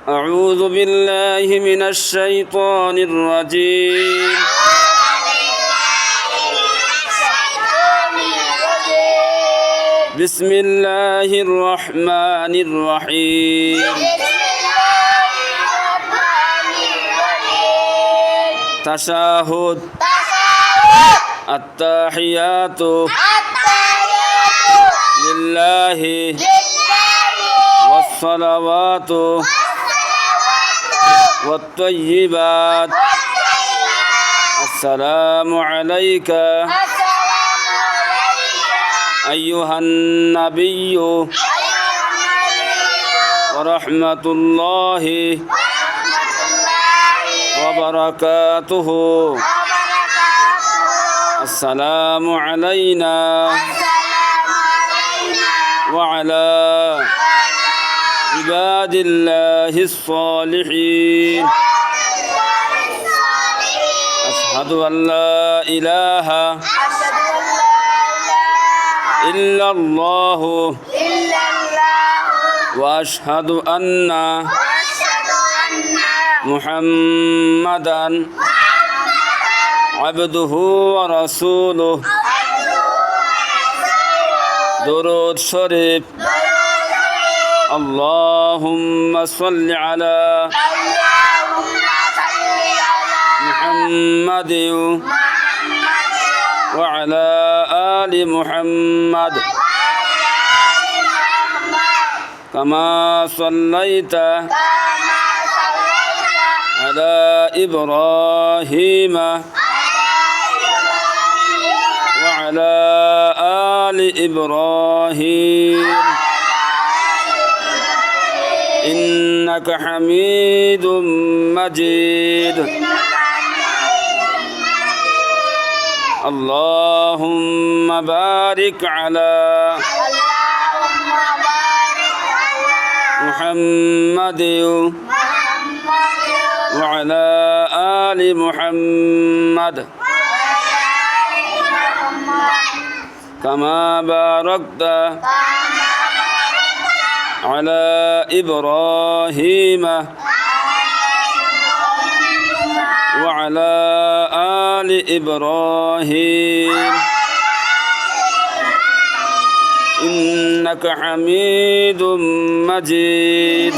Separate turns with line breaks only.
أعوذ بالله من الشيطان الرجيم بسم الله الرحمن الرحيم تشهد التحيات لله والصلوات والطيبات السلام عليك أيها النبي ورحمة الله وبركاته السلام علينا وعلى عباد الله الصالحين أشهد أن لا إله إلا الله وأشهد أن محمدا عبده ورسوله درود شريف اللهم صل على محمد وعلى آل محمد كما صليت على إبراهيم وعلى آل إبراهيم إنك حميد مجيد اللهم بارك على محمد وعلى آل محمد كما باركت على إبراهيم وعلى آل إبراهيم إنك حميد مجيد